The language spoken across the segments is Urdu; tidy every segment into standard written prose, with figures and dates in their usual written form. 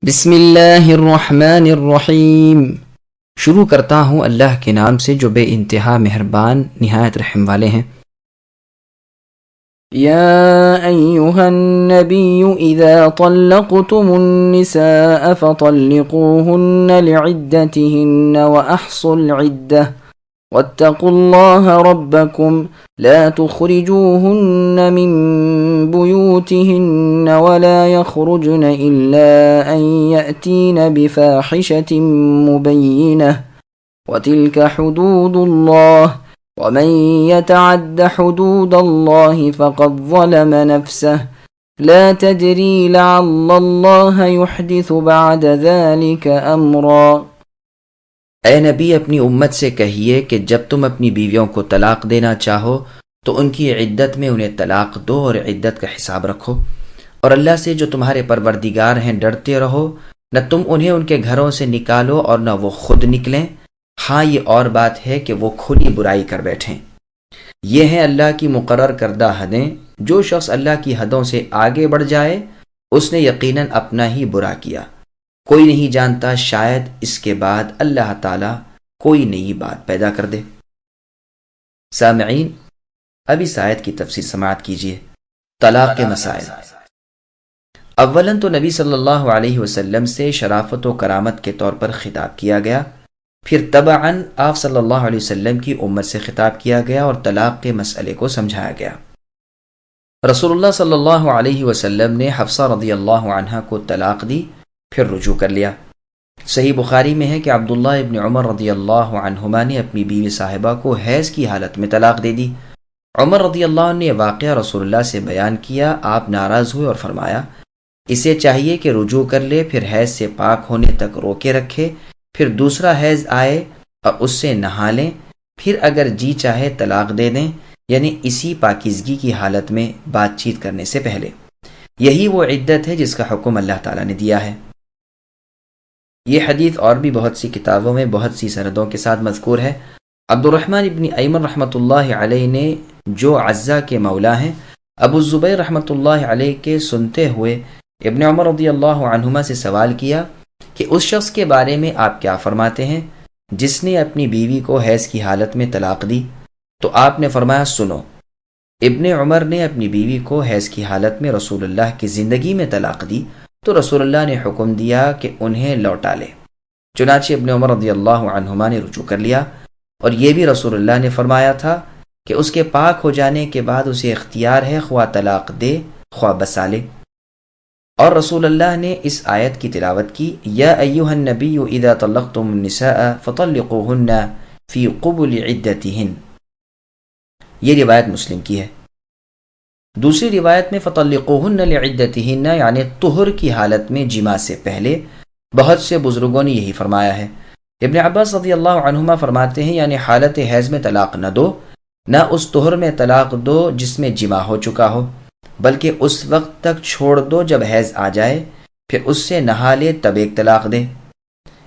بسم اللہ الرحمن الرحیم۔ شروع کرتا ہوں اللہ کے نام سے جو بے انتہا مہربان نہایت رحم والے ہیں۔ یا ایہا النبی اذا طلقتم النساء فطلقوہن لعدتہن واحصوا العدہ واتقوا اللہ ربکم لا تخرجوهن من بيوتهن ولا يخرجن إلا أن يأتين بفاحشة مبينة وتلك حدود الله ومن يتعد حدود الله فقد ظلم نفسه لا تدري لعل الله يحدث بعد ذلك أمرا۔ اے نبی اپنی امت سے کہیے کہ جب تم اپنی بیویوں کو طلاق دینا چاہو تو ان کی عدت میں انہیں طلاق دو اور عدت کا حساب رکھو، اور اللہ سے جو تمہارے پروردگار ہیں ڈرتے رہو۔ نہ تم انہیں ان کے گھروں سے نکالو اور نہ وہ خود نکلیں، ہاں یہ اور بات ہے کہ وہ کھلی برائی کر بیٹھیں۔ یہ ہیں اللہ کی مقرر کردہ حدیں، جو شخص اللہ کی حدوں سے آگے بڑھ جائے اس نے یقیناً اپنا ہی برا کیا۔ کوئی نہیں جانتا شاید اس کے بعد اللہ تعالیٰ کوئی نئی بات پیدا کر دے۔ سامعین، اب اس آیت کی تفسیر سماعت کیجیے۔ طلاق کے مسائل۔ اولاً تو نبی صلی اللہ علیہ وسلم سے شرافت و کرامت کے طور پر خطاب کیا گیا، پھر تبعاً آپ صلی اللہ علیہ وسلم کی امت سے خطاب کیا گیا اور طلاق کے مسئلے کو سمجھایا گیا۔ رسول اللہ صلی اللہ علیہ وسلم نے حفصہ رضی اللہ عنہا کو طلاق دی، پھر رجوع کر لیا۔ صحیح بخاری میں ہے کہ عبداللہ ابن عمر رضی اللہ عنہما نے اپنی بیوی صاحبہ کو حیض کی حالت میں طلاق دے دی۔ عمر رضی اللہ عنہ نے یہ واقعہ رسول اللہ سے بیان کیا، آپ ناراض ہوئے اور فرمایا اسے چاہیے کہ رجوع کر لے، پھر حیض سے پاک ہونے تک روکے رکھے، پھر دوسرا حیض آئے اور اس سے نہا لیں، پھر اگر جی چاہے طلاق دے دیں، یعنی اسی پاکیزگی کی حالت میں بات چیت کرنے سے پہلے۔ یہی وہ عدت ہے جس کا حکم اللہ تعالیٰ نے دیا ہے۔ یہ حدیث اور بھی بہت سی کتابوں میں بہت سی سندوں کے ساتھ مذکور ہے۔ عبد الرحمن ابن ایمن رحمۃ اللہ علیہ نے جو عزہ کے مولا ہیں ابو الزبیر رحمۃ اللہ علیہ کے سنتے ہوئے ابن عمر رضی اللہ عنہما سے سوال کیا کہ اس شخص کے بارے میں آپ کیا فرماتے ہیں جس نے اپنی بیوی کو حیض کی حالت میں طلاق دی؟ تو آپ نے فرمایا سنو، ابن عمر نے اپنی بیوی کو حیض کی حالت میں رسول اللہ کی زندگی میں طلاق دی تو رسول اللہ نے حکم دیا کہ انہیں لوٹا لے۔ چنانچہ ابن عمر رضی اللہ عنہما نے رجوع کر لیا، اور یہ بھی رسول اللہ نے فرمایا تھا کہ اس کے پاک ہو جانے کے بعد اسے اختیار ہے خواہ طلاق دے خواہ بسا لے۔ اور رسول اللہ نے اس آیت کی تلاوت کی، یا ایھا النبی اذا طلقتم النساء فطلقوہن فی قبل عدتہن۔ یہ روایت مسلم کی ہے۔ دوسری روایت میں فطلقوہن لعدتہن یعنی طہر کی حالت میں جماع سے پہلے۔ بہت سے بزرگوں نے یہی فرمایا ہے۔ ابن عباس رضی اللہ عنہما فرماتے ہیں یعنی حالت حیض میں طلاق نہ دو، نہ اس طہر میں طلاق دو جس میں جماع ہو چکا ہو، بلکہ اس وقت تک چھوڑ دو جب حیض آ جائے، پھر اس سے نہا لے تب ایک طلاق دے۔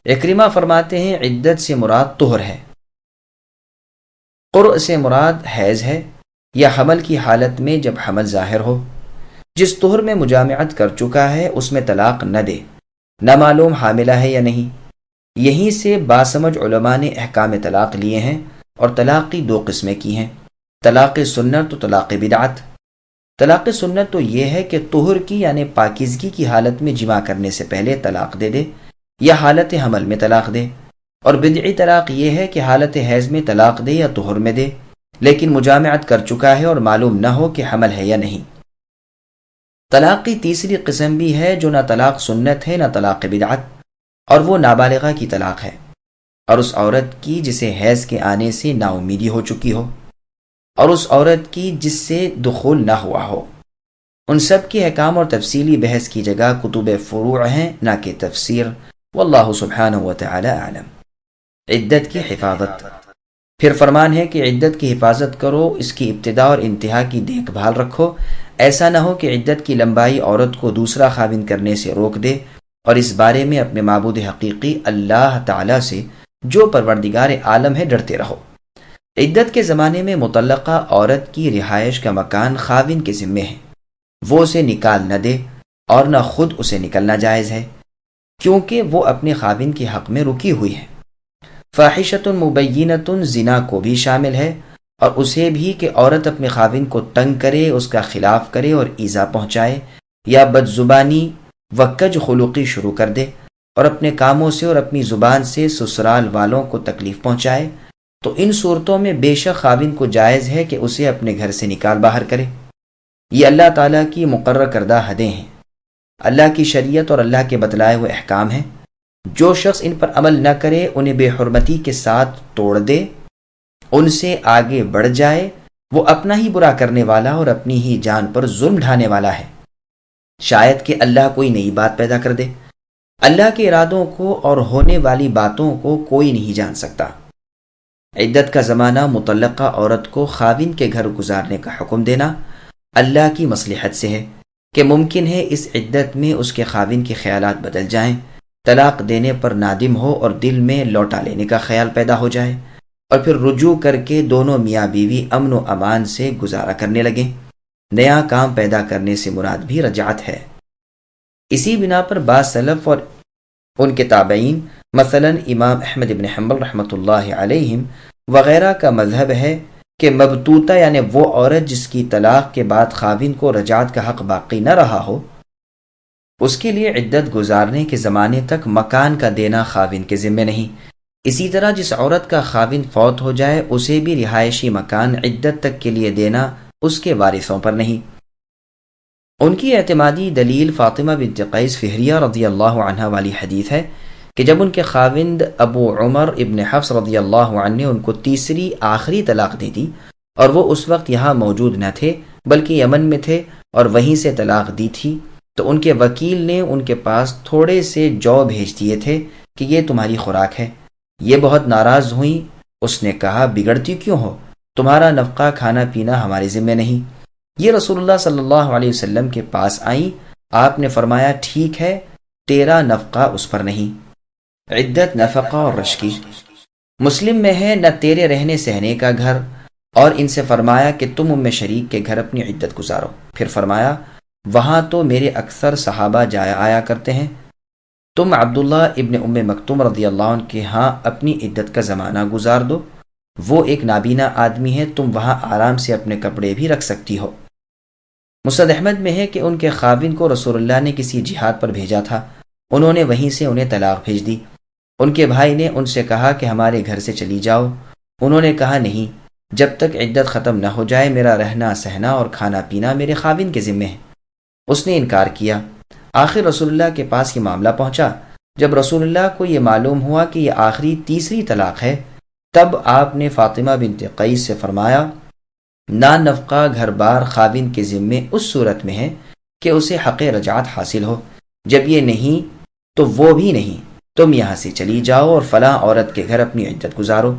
اکرمہ فرماتے ہیں عدت سے مراد طہر ہے، قرء سے مراد حیض ہے، یا حمل کی حالت میں جب حمل ظاہر ہو۔ جس طہر میں مجامعت کر چکا ہے اس میں طلاق نہ دے، نہ معلوم حاملہ ہے یا نہیں۔ یہیں سے باسمجھ علماء نے احکام طلاق لیے ہیں، اور طلاق کی دو قسمیں کی ہیں، طلاق سنت و طلاق بدعت۔ طلاق سنت تو یہ ہے کہ طہر کی یعنی پاکیزگی کی حالت میں جماع کرنے سے پہلے طلاق دے دے یا حالت حمل میں طلاق دے، اور بدعی طلاق یہ ہے کہ حالت حیض میں طلاق دے یا طہر میں دے، لیکن مجامعت کر چکا ہے اور معلوم نہ ہو کہ حمل ہے یا نہیں۔ طلاق کی تیسری قسم بھی ہے جو نہ طلاق سنت ہے نہ طلاق بدعت، اور وہ نابالغہ کی طلاق ہے، اور اس عورت کی جسے حیض کے آنے سے نا امیدی ہو چکی ہو، اور اس عورت کی جس سے دخول نہ ہوا ہو۔ ان سب کی احکام اور تفصیلی بحث کی جگہ کتب فروع ہیں نہ کہ تفسیر، واللہ سبحانہ وتعالی اعلم۔ عدت کی حفاظت۔ پھر فرمان ہے کہ عدت کی حفاظت کرو، اس کی ابتدا اور انتہا کی دیکھ بھال رکھو، ایسا نہ ہو کہ عدت کی لمبائی عورت کو دوسرا خاوند کرنے سے روک دے، اور اس بارے میں اپنے معبود حقیقی اللہ تعالیٰ سے جو پروردگار عالم ہے ڈرتے رہو۔ عدت کے زمانے میں مطلقہ عورت کی رہائش کا مکان خاوند کے ذمے ہے، وہ اسے نکال نہ دے اور نہ خود اسے نکلنا جائز ہے۔ کیونکہ وہ اپنے خاوند کے حق میں رکی ہوئی ہے۔ فاحشۃ مبینۃ زنا کو بھی شامل ہے، اور اسے بھی کہ عورت اپنے خاوند کو تنگ کرے، اس کا خلاف کرے اور ایذا پہنچائے، یا بد زبانی و کج خلقی شروع کر دے اور اپنے کاموں سے اور اپنی زبان سے سسرال والوں کو تکلیف پہنچائے، تو ان صورتوں میں بے شک خاوند کو جائز ہے کہ اسے اپنے گھر سے نکال باہر کرے۔ یہ اللہ تعالیٰ کی مقرر کردہ حدیں ہیں، اللہ کی شریعت اور اللہ کے بتلائے ہوئے احکام ہیں۔ جو شخص ان پر عمل نہ کرے، انہیں بے حرمتی کے ساتھ توڑ دے، ان سے آگے بڑھ جائے، وہ اپنا ہی برا کرنے والا اور اپنی ہی جان پر ظلم ڈھانے والا ہے۔ شاید کہ اللہ کوئی نئی بات پیدا کر دے۔ اللہ کے ارادوں کو اور ہونے والی باتوں کو کوئی نہیں جان سکتا۔ عدت کا زمانہ مطلقہ عورت کو خاوند کے گھر گزارنے کا حکم دینا اللہ کی مصلحت سے ہے کہ ممکن ہے اس عدت میں اس کے خاوند کے خیالات بدل جائیں، طلاق دینے پر نادم ہو اور دل میں لوٹا لینے کا خیال پیدا ہو جائے، اور پھر رجوع کر کے دونوں میاں بیوی امن و امان سے گزارا کرنے لگیں۔ نیا کام پیدا کرنے سے مراد بھی رجعت ہے۔ اسی بنا پر بعض سلف اور ان کے تابعین، مثلا امام احمد بن حنبل رحمۃ اللہ علیہم وغیرہ کا مذہب ہے کہ مبتوتہ یعنی وہ عورت جس کی طلاق کے بعد خاوند کو رجعت کا حق باقی نہ رہا ہو، اس کے لیے عدت گزارنے کے زمانے تک مکان کا دینا خاوند کے ذمہ نہیں۔ اسی طرح جس عورت کا خاوند فوت ہو جائے، اسے بھی رہائشی مکان عدت تک کے لیے دینا اس کے وارثوں پر نہیں۔ ان کی اعتمادی دلیل فاطمہ بنت قیس فہریہ رضی اللہ عنہ والی حدیث ہے کہ جب ان کے خاوند ابو عمر ابن حفص رضی اللہ عنہ نے ان کو تیسری آخری طلاق دے دی، اور وہ اس وقت یہاں موجود نہ تھے بلکہ یمن میں تھے اور وہیں سے طلاق دی تھی، تو ان کے وکیل نے ان کے پاس تھوڑے سے جو بھیج دیے تھے کہ یہ تمہاری خوراک ہے۔ یہ بہت ناراض ہوئیں۔ اس نے کہا، بگڑتی کیوں ہو؟ تمہارا نفقہ کھانا پینا ہمارے ذمہ نہیں۔ یہ رسول اللہ صلی اللہ علیہ وسلم کے پاس آئیں۔ آپ نے فرمایا، ٹھیک ہے، تیرا نفقہ اس پر نہیں۔ عدت نفقہ اور رشکی مسلم میں ہے، نہ تیرے رہنے سہنے کا گھر، اور ان سے فرمایا کہ تم ام شریک کے گھر اپنی عدت گزارو۔ پھر فرمایا، وہاں تو میرے اکثر صحابہ جایا آیا کرتے ہیں، تم عبداللہ ابن ام مکتوم رضی اللہ عنہ کے ہاں اپنی عدت کا زمانہ گزار دو، وہ ایک نابینا آدمی ہے، تم وہاں آرام سے اپنے کپڑے بھی رکھ سکتی ہو۔ مسند احمد میں ہے کہ ان کے خاوند کو رسول اللہ نے کسی جہاد پر بھیجا تھا، انہوں نے وہیں سے انہیں طلاق بھیج دی۔ ان کے بھائی نے ان سے کہا کہ ہمارے گھر سے چلی جاؤ، انہوں نے کہا نہیں، جب تک عدت ختم نہ ہو جائے میرا رہنا سہنا اور کھانا پینا میرے خاوند کے ذمہ ہے۔ اس نے انکار کیا۔ آخر رسول اللہ کے پاس یہ معاملہ پہنچا۔ جب رسول اللہ کو یہ معلوم ہوا کہ یہ آخری تیسری طلاق ہے، تب آپ نے فاطمہ بنت قیس سے فرمایا، نا نفقہ گھر بار خاوند کے ذمے اس صورت میں ہے کہ اسے حق رجعت حاصل ہو، جب یہ نہیں تو وہ بھی نہیں، تم یہاں سے چلی جاؤ اور فلاں عورت کے گھر اپنی عدت گزارو۔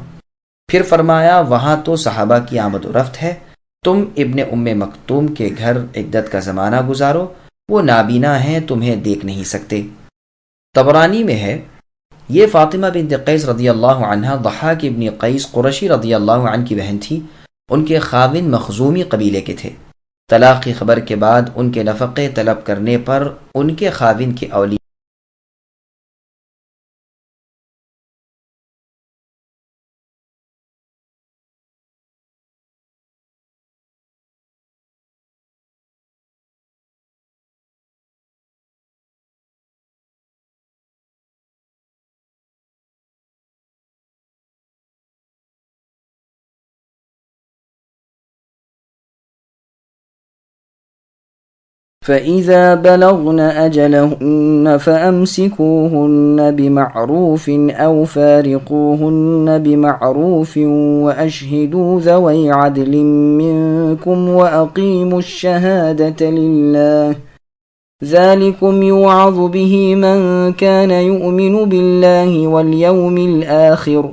پھر فرمایا، وہاں تو صحابہ کی آمد و رفت ہے، تم ابن ام مکتوم کے گھر عدت کا زمانہ گزارو، وہ نابینا ہیں، تمہیں دیکھ نہیں سکتے۔ طبرانی میں ہے، یہ فاطمہ بنت قیس رضی اللہ عنہ ضحاک ابن قیس قرشی رضی اللہ عنہ کی بہن تھی، ان کے خاوند مخزومی قبیلے کے تھے۔ طلاق کی خبر کے بعد ان کے نفقے طلب کرنے پر ان کے خاوند کے اولیاء فإذا بلغن أجلهن فأمسكوهن بمعروف أو فارقوهن بمعروف وأشهدوا ذوي عدل منكم وأقيموا الشهادة لله ذلكم يوعظ به من كان يؤمن بالله واليوم الآخر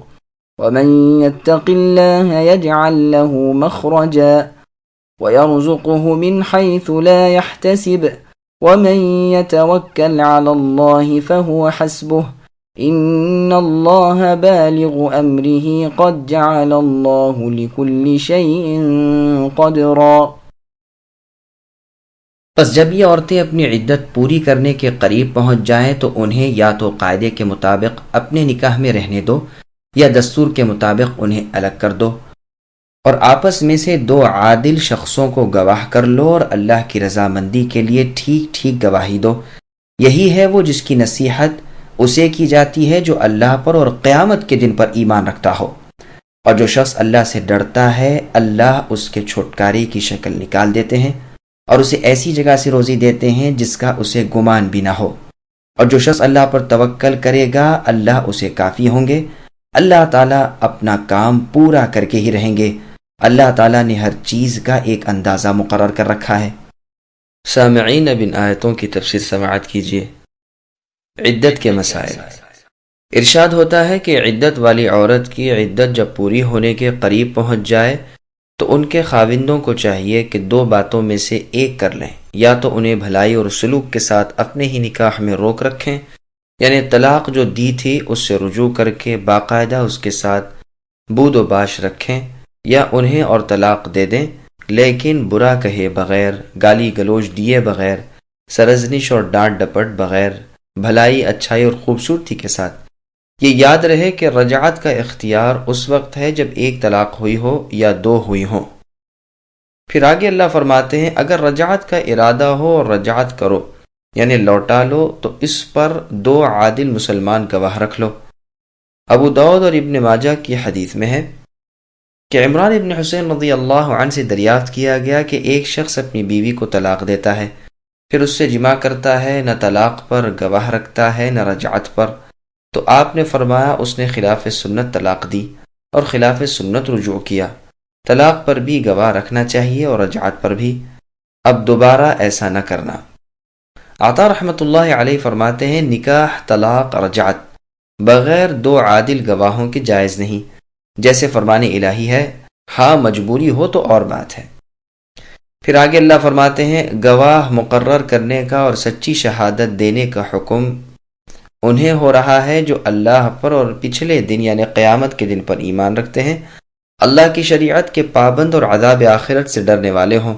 ومن يتق الله يجعل له مخرجا ويرزقه من حيث لا يحتسب ومن يتوكل على الله فهو حسبه إن الله بالغ أمره قد جعل الله لكل شيء قدرا۔ بس جب یہ عورتیں اپنی عدت پوری کرنے کے قریب پہنچ جائیں تو انہیں یا تو قاعدے کے مطابق اپنے نکاح میں رہنے دو یا دستور کے مطابق انہیں الگ کر دو، اور آپس میں سے 2 عادل شخصوں کو گواہ کر لو اور اللہ کی رضامندی کے لیے ٹھیک ٹھیک گواہی دو۔ یہی ہے وہ جس کی نصیحت اسے کی جاتی ہے جو اللہ پر اور قیامت کے دن پر ایمان رکھتا ہو، اور جو شخص اللہ سے ڈرتا ہے اللہ اس کے چھٹکارے کی شکل نکال دیتے ہیں اور اسے ایسی جگہ سے روزی دیتے ہیں جس کا اسے گمان بھی نہ ہو، اور جو شخص اللہ پر توکل کرے گا اللہ اسے کافی ہوں گے۔ اللہ تعالیٰ اپنا کام پورا کر کے ہی رہیں گے۔ اللہ تعالیٰ نے ہر چیز کا ایک اندازہ مقرر کر رکھا ہے۔ سامعین، اب ان آیتوں کی تفسیر سماعت کیجیے۔ عدت کے مسائل۔ ارشاد ہوتا ہے کہ عدت والی عورت کی عدت جب پوری ہونے کے قریب پہنچ جائے تو ان کے خاوندوں کو چاہیے کہ 2 باتوں میں سے ایک کر لیں، یا تو انہیں بھلائی اور سلوک کے ساتھ اپنے ہی نکاح میں روک رکھیں، یعنی طلاق جو دی تھی اس سے رجوع کر کے باقاعدہ اس کے ساتھ بود و باش رکھیں، یا انہیں اور طلاق دے دیں لیکن برا کہے بغیر، گالی گلوچ دیے بغیر، سرزنش اور ڈانٹ ڈپٹ بغیر، بھلائی اچھائی اور خوبصورتی کے ساتھ۔ یہ یاد رہے کہ رجعت کا اختیار اس وقت ہے جب ایک طلاق ہوئی ہو یا 2 ہوئی ہوں۔ پھر آگے اللہ فرماتے ہیں اگر رجعت کا ارادہ ہو اور رجعت کرو یعنی لوٹا لو تو اس پر 2 عادل مسلمان گواہ رکھ لو۔ ابو داؤد اور ابن ماجہ کی حدیث میں ہے کہ عمران ابن حسین رضی اللہ عنہ سے دریافت کیا گیا کہ ایک شخص اپنی بیوی کو طلاق دیتا ہے، پھر اس سے جماع کرتا ہے، نہ طلاق پر گواہ رکھتا ہے نہ رجعت پر، تو آپ نے فرمایا اس نے خلاف سنت طلاق دی اور خلاف سنت رجوع کیا۔ طلاق پر بھی گواہ رکھنا چاہیے اور رجعت پر بھی، اب دوبارہ ایسا نہ کرنا۔ عطا رحمۃ اللہ علیہ فرماتے ہیں نکاح، طلاق، رجعت بغیر 2 عادل گواہوں کے جائز نہیں، جیسے فرمان الہی ہے، ہاں مجبوری ہو تو اور بات ہے۔ پھر آگے اللہ فرماتے ہیں گواہ مقرر کرنے کا اور سچی شہادت دینے کا حکم انہیں ہو رہا ہے جو اللہ پر اور پچھلے دن یعنی قیامت کے دن پر ایمان رکھتے ہیں، اللہ کی شریعت کے پابند اور عذاب آخرت سے ڈرنے والے ہوں۔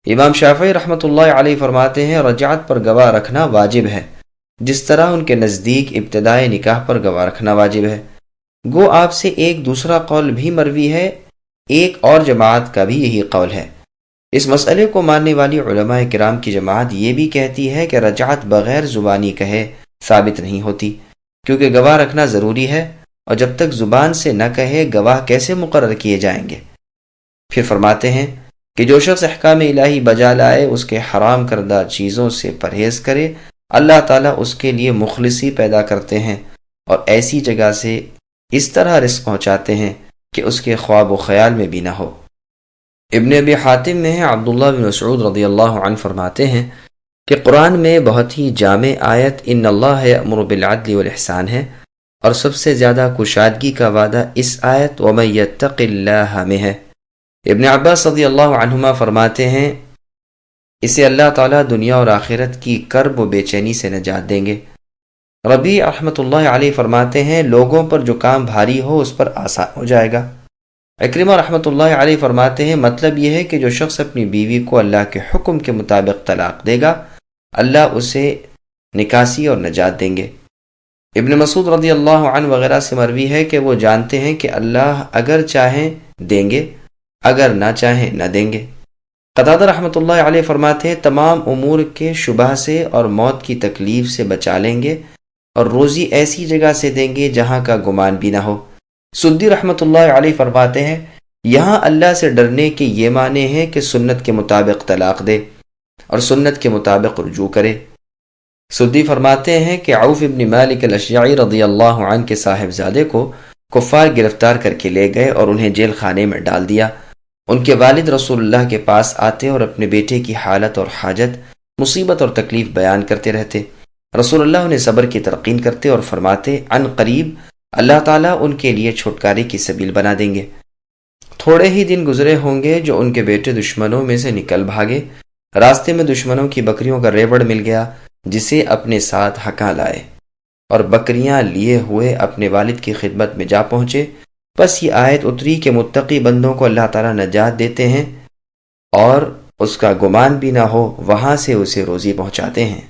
امام شافعی رحمۃ اللہ علیہ فرماتے ہیں رجعت پر گواہ رکھنا واجب ہے، جس طرح ان کے نزدیک ابتدائے نکاح پر گواہ رکھنا واجب ہے۔ گو آپ سے ایک دوسرا قول بھی مروی ہے، ایک اور جماعت کا بھی یہی قول ہے۔ اس مسئلے کو ماننے والی علماء کرام کی جماعت یہ بھی کہتی ہے کہ رجعت بغیر زبانی کہے ثابت نہیں ہوتی، کیونکہ گواہ رکھنا ضروری ہے، اور جب تک زبان سے نہ کہے گواہ کیسے مقرر کیے جائیں گے۔ پھر فرماتے ہیں کہ جو شخص احکام الہی بجا لائے، اس کے حرام کردہ چیزوں سے پرہیز کرے، اللہ تعالیٰ اس کے لیے مخلصی پیدا کرتے ہیں اور ایسی جگہ سے اس طرح رزق پہنچاتے ہیں کہ اس کے خواب و خیال میں بھی نہ ہو۔ ابن ابی حاتم میں ہے عبداللہ بن مسعود رضی اللہ عنہ فرماتے ہیں کہ قرآن میں بہت ہی جامع آیت ان اللہ یأمر بالعدل والاحسان ہے، اور سب سے زیادہ کشادگی کا وعدہ اس آیت ومن یتق اللہ میں ہے۔ ابن عباس رضی اللہ عنہما فرماتے ہیں اسے اللہ تعالیٰ دنیا اور آخرت کی کرب و بے چینی سے نجات دیں گے۔ ربیع رحمۃ اللہ علیہ فرماتے ہیں لوگوں پر جو کام بھاری ہو اس پر آسان ہو جائے گا۔ اکرمہ رحمۃ اللہ علیہ فرماتے ہیں مطلب یہ ہے کہ جو شخص اپنی بیوی کو اللہ کے حکم کے مطابق طلاق دے گا اللہ اسے نکاسی اور نجات دیں گے۔ ابن مسعود رضی اللہ عنہ وغیرہ سے مروی ہے کہ وہ جانتے ہیں کہ اللہ اگر چاہیں دیں گے، اگر نہ چاہیں نہ دیں گے۔ قتادہ رحمۃ اللہ علیہ فرماتے ہیں تمام امور کے شبہ سے اور موت کی تکلیف سے بچا لیں گے اور روزی ایسی جگہ سے دیں گے جہاں کا گمان بھی نہ ہو۔ سدی رحمۃ اللہ علیہ فرماتے ہیں یہاں اللہ سے ڈرنے کے یہ معنی ہے کہ سنت کے مطابق طلاق دے اور سنت کے مطابق رجوع کرے۔ سدی فرماتے ہیں کہ عوف ابن مالک الاشجعی رضی اللہ عنہ کے صاحبزادے کو کفار گرفتار کر کے لے گئے اور انہیں جیل خانے میں ڈال دیا۔ ان کے والد رسول اللہ کے پاس آتے اور اپنے بیٹے کی حالت اور حاجت، مصیبت اور تکلیف بیان کرتے رہتے۔ رسول اللہ انہیں صبر کی تلقین کرتے اور فرماتے عن قریب اللہ تعالیٰ ان کے لیے چھٹکارے کی سبیل بنا دیں گے۔ تھوڑے ہی دن گزرے ہوں گے جو ان کے بیٹے دشمنوں میں سے نکل بھاگے، راستے میں دشمنوں کی بکریوں کا ریوڑ مل گیا جسے اپنے ساتھ ہکا لائے اور بکریاں لیے ہوئے اپنے والد کی خدمت میں جا پہنچے۔ بس یہ آیت اتری کہ متقی بندوں کو اللہ تعالیٰ نجات دیتے ہیں اور اس کا گمان بھی نہ ہو وہاں سے اسے روزی پہنچاتے ہیں۔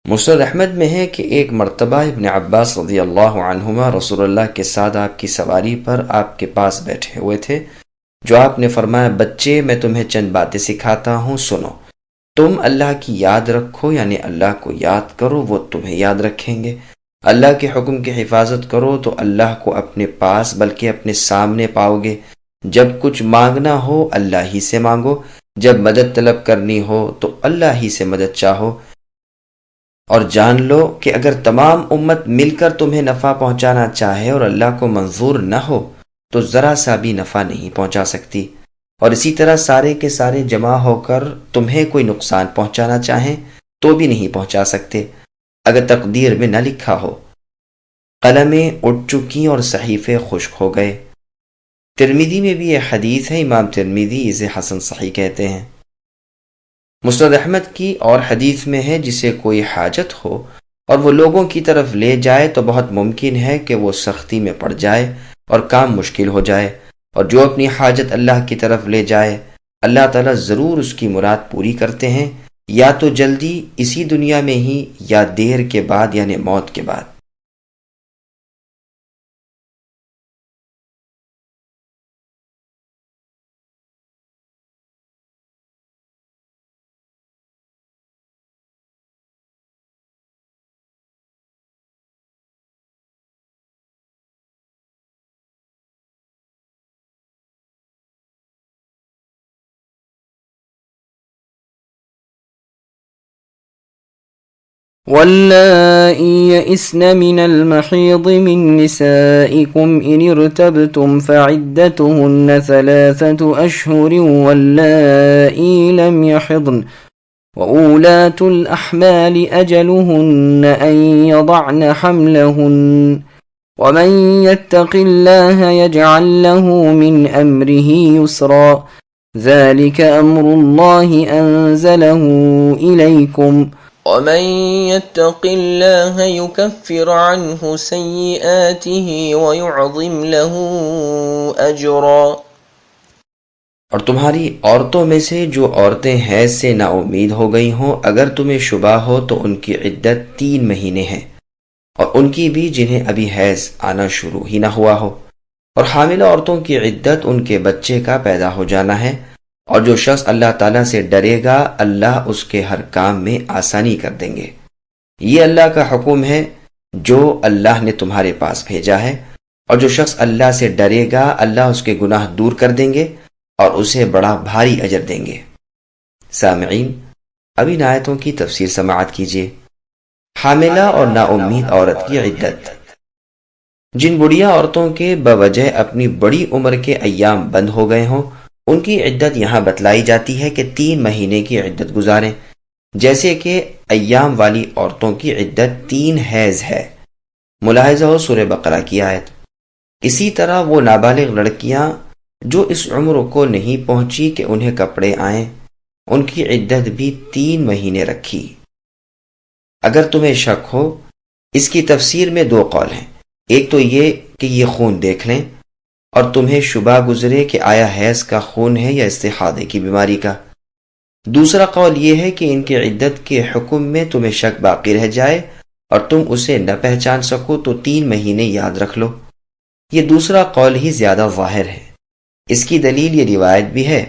مسند احمد میں ہے کہ ایک مرتبہ ابن عباس رضی اللہ عنہما رسول اللہ کے ساتھ آپ کی سواری پر آپ کے پاس بیٹھے ہوئے تھے، جو آپ نے فرمایا، بچے میں تمہیں چند باتیں سکھاتا ہوں، سنو۔ تم اللہ کی یاد رکھو، یعنی اللہ کو یاد کرو، وہ تمہیں یاد رکھیں گے۔ اللہ کے حکم کی حفاظت کرو تو اللہ کو اپنے پاس بلکہ اپنے سامنے پاؤ گے۔ جب کچھ مانگنا ہو اللہ ہی سے مانگو، جب مدد طلب کرنی ہو تو اللہ ہی سے مدد چاہو، اور جان لو کہ اگر تمام امت مل کر تمہیں نفع پہنچانا چاہے اور اللہ کو منظور نہ ہو تو ذرا سا بھی نفع نہیں پہنچا سکتی، اور اسی طرح سارے کے سارے جمع ہو کر تمہیں کوئی نقصان پہنچانا چاہیں تو بھی نہیں پہنچا سکتے اگر تقدیر میں نہ لکھا ہو۔ قلمیں اٹھ چکی اور صحیفے خشک ہو گئے۔ ترمذی میں بھی یہ حدیث ہے، امام ترمذی اسے حسن صحیح کہتے ہیں۔ مسند احمد کی اور حدیث میں ہے، جسے کوئی حاجت ہو اور وہ لوگوں کی طرف لے جائے تو بہت ممکن ہے کہ وہ سختی میں پڑ جائے اور کام مشکل ہو جائے، اور جو اپنی حاجت اللہ کی طرف لے جائے اللہ تعالیٰ ضرور اس کی مراد پوری کرتے ہیں، یا تو جلدی اسی دنیا میں ہی یا دیر کے بعد یعنی موت کے بعد۔ واللائي يئسن من المحيض من نسائكم إن ارتبتم فعدتهن 3 أشهر واللائي لم يحضن وأولاة الأحمال أجلهن أن يضعن حملهن ومن يتق الله يجعل له من أمره يسرا ذلك أمر الله أنزله إليكم ومن يتق الله يكفر عنه سيئاته ويعظم له أجرا۔ اور تمہاری عورتوں میں سے جو عورتیں حیض سے نا امید ہو گئی ہوں، اگر تمہیں شبہ ہو تو ان کی عدت 3 مہینے ہے، اور ان کی بھی جنہیں ابھی حیض آنا شروع ہی نہ ہوا ہو، اور حاملہ عورتوں کی عدت ان کے بچے کا پیدا ہو جانا ہے، اور جو شخص اللہ تعالیٰ سے ڈرے گا اللہ اس کے ہر کام میں آسانی کر دیں گے۔ یہ اللہ کا حکم ہے جو اللہ نے تمہارے پاس بھیجا ہے، اور جو شخص اللہ سے ڈرے گا اللہ اس کے گناہ دور کر دیں گے اور اسے بڑا بھاری اجر دیں گے۔ سامعین، اب ان آیتوں کی تفسیر سماعت کیجیے۔ حاملہ اور نا امید عورت کی عدت۔ جن بڑھیا عورتوں کے بوجہ اپنی بڑی عمر کے ایام بند ہو گئے ہوں، ان کی عدت یہاں بتلائی جاتی ہے کہ 3 مہینے کی عدت گزاریں، جیسے کہ ایام والی عورتوں کی عدت 3 حیض ہے، ملاحظہ ہو سورہ بقرہ کی آیت۔ اسی طرح وہ نابالغ لڑکیاں جو اس عمر کو نہیں پہنچی کہ انہیں کپڑے آئیں، ان کی عدت بھی 3 مہینے رکھی۔ اگر تمہیں شک ہو، اس کی تفسیر میں 2 قول ہیں۔ ایک تو یہ کہ یہ خون دیکھ لیں اور تمہیں شبہ گزرے کہ آیا حیض کا خون ہے یا استحاضے کی بیماری کا۔ دوسرا قول یہ ہے کہ ان کی عدت کے حکم میں تمہیں شک باقی رہ جائے اور تم اسے نہ پہچان سکو تو 3 مہینے یاد رکھ لو۔ یہ دوسرا قول ہی زیادہ ظاہر ہے۔ اس کی دلیل یہ روایت بھی ہے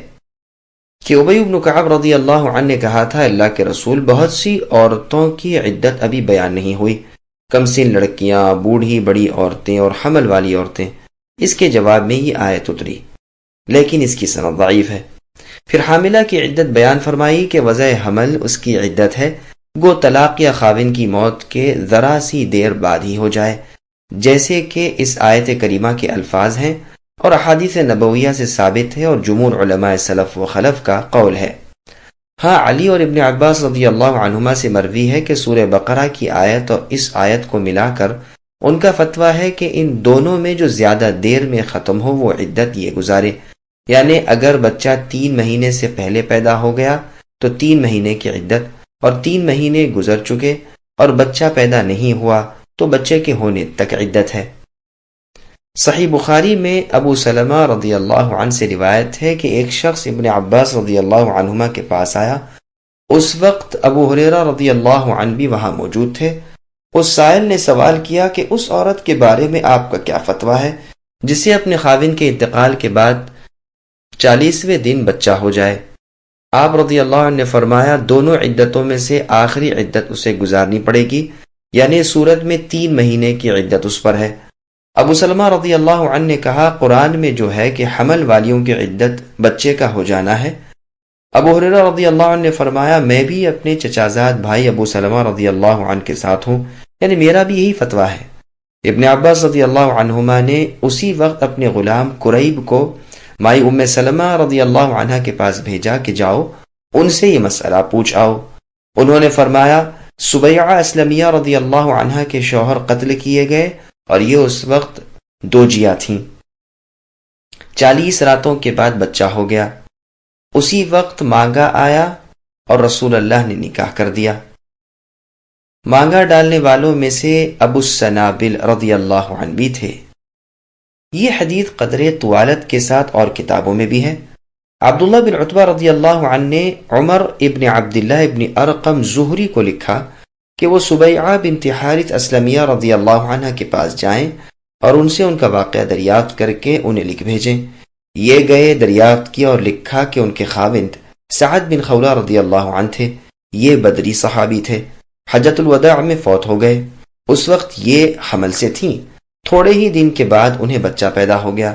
کہ ابی بن کعب رضی اللہ عنہ نے کہا تھا، اللہ کے رسول، بہت سی عورتوں کی عدت ابھی بیان نہیں ہوئی، کم سن لڑکیاں، بوڑھی بڑی عورتیں اور حمل والی عورتیں۔ اس کے جواب میں یہ آیت اتری، لیکن اس کی سند ضعیف ہے۔ پھر حاملہ کی عدت بیان فرمائی کہ وضع حمل اس کی عدت ہے، گو طلاق یا خاوند کی موت کے ذرا سی دیر بعد ہی ہو جائے، جیسے کہ اس آیت کریمہ کے الفاظ ہیں اور احادیث نبویہ سے ثابت ہے، اور جمہور علماء سلف و خلف کا قول ہے۔ ہاں، علی اور ابن عباس رضی اللہ عنہما سے مروی ہے کہ سورہ بقرہ کی آیت اور اس آیت کو ملا کر ان کا فتویٰ ہے کہ ان دونوں میں جو زیادہ دیر میں ختم ہو وہ عدت یہ گزارے، یعنی اگر بچہ 3 مہینے سے پہلے پیدا ہو گیا تو 3 مہینے کی عدت، اور 3 مہینے گزر چکے اور بچہ پیدا نہیں ہوا تو بچے کے ہونے تک عدت ہے۔ صحیح بخاری میں ابو سلمہ رضی اللہ عنہ سے روایت ہے کہ ایک شخص ابن عباس رضی اللہ عنہما کے پاس آیا. اس وقت ابو ہریرہ رضی اللہ عنہ بھی وہاں موجود تھے. اس سائل نے سوال کیا کہ اس عورت کے بارے میں آپ کا کیا فتویٰ ہے جسے اپنے خاوند کے انتقال کے بعد 40ویں دن بچہ ہو جائے؟ آپ رضی اللہ عنہ نے فرمایا دونوں عدتوں میں سے آخری عدت اسے گزارنی پڑے گی، یعنی اس صورت میں 3 مہینے کی عدت اس پر ہے. ابو سلمہ رضی اللہ عنہ نے کہا قرآن میں جو ہے کہ حمل والیوں کی عدت بچے کا ہو جانا ہے. ابو ہریرہ رضی اللہ عنہ نے فرمایا میں بھی اپنے چچازاد بھائی ابو سلمہ رضی اللہ عنہ کے ساتھ ہوں، یعنی میرا بھی یہی فتویٰ ہے. ابن عباس رضی اللہ عنہما نے اسی وقت اپنے غلام قریب کو مائی ام سلمہ رضی اللہ عنہ کے پاس بھیجا کہ جاؤ ان سے یہ مسئلہ پوچھ آؤ. انہوں نے فرمایا سبیعہ اسلمیہ رضی اللہ عنہ کے شوہر قتل کیے گئے اور یہ اس وقت 2 جیا تھیں. 40 راتوں کے بعد بچہ ہو گیا. اسی وقت مانگا آیا اور رسول اللہ نے نکاح کر دیا. مانگا ڈالنے والوں میں سے ابو السنابل رضی اللہ عنہ بھی تھے. یہ حدیث قدر طوالت کے ساتھ اور کتابوں میں بھی ہے. عبداللہ بن عتبہ رضی اللہ عنہ نے عمر ابن عبداللہ ابن ارقم زہری کو لکھا کہ وہ سبیعہ بنت حارث اسلمیہ رضی اللہ عنہ کے پاس جائیں اور ان سے ان کا واقعہ دریافت کر کے انہیں لکھ بھیجیں. یہ گئے، دریافت کیا اور لکھا کہ ان کے خاوند سعد بن خولہ رضی اللہ عنہ تھے. یہ بدری صحابی تھے، حجۃ الوداع میں فوت ہو گئے. اس وقت یہ حمل سے تھیں. تھوڑے ہی دن کے بعد انہیں بچہ پیدا ہو گیا.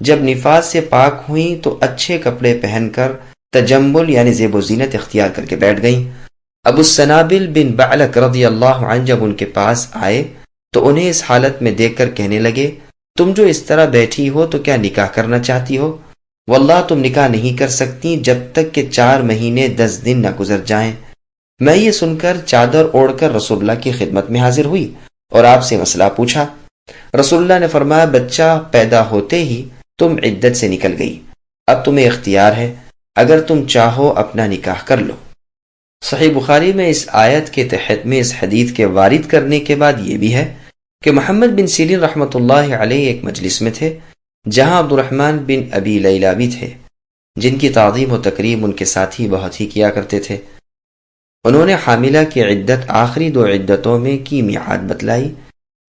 جب نفاس سے پاک ہوئیں تو اچھے کپڑے پہن کر تجمل یعنی زیب و زینت اختیار کر کے بیٹھ گئیں. ابو السنابل بن بعلک رضی اللہ عنہ جب ان کے پاس آئے تو انہیں اس حالت میں دیکھ کر کہنے لگے تم جو اس طرح بیٹھی ہو تو کیا نکاح کرنا چاہتی ہو؟ واللہ تم نکاح نہیں کر سکتی جب تک کہ 4 مہینے 10 دن نہ گزر جائیں. میں یہ سن کر چادر اوڑھ کر رسول اللہ کی خدمت میں حاضر ہوئی اور آپ سے مسئلہ پوچھا. رسول اللہ نے فرمایا بچہ پیدا ہوتے ہی تم عدت سے نکل گئی، اب تمہیں اختیار ہے، اگر تم چاہو اپنا نکاح کر لو. صحیح بخاری میں اس آیت کے تحت میں اس حدیث کے وارد کرنے کے بعد یہ بھی ہے کہ محمد بن سیرین رحمۃ اللہ علیہ ایک مجلس میں تھے جہاں عبد الرحمن بن ابی لیلہ بھی تھے جن کی تعظیم و تکریم ان کے ساتھی بہت ہی کیا کرتے تھے. انہوں نے حاملہ کی عدت آخری 2 عدتوں میں کی میعاد بتلائی.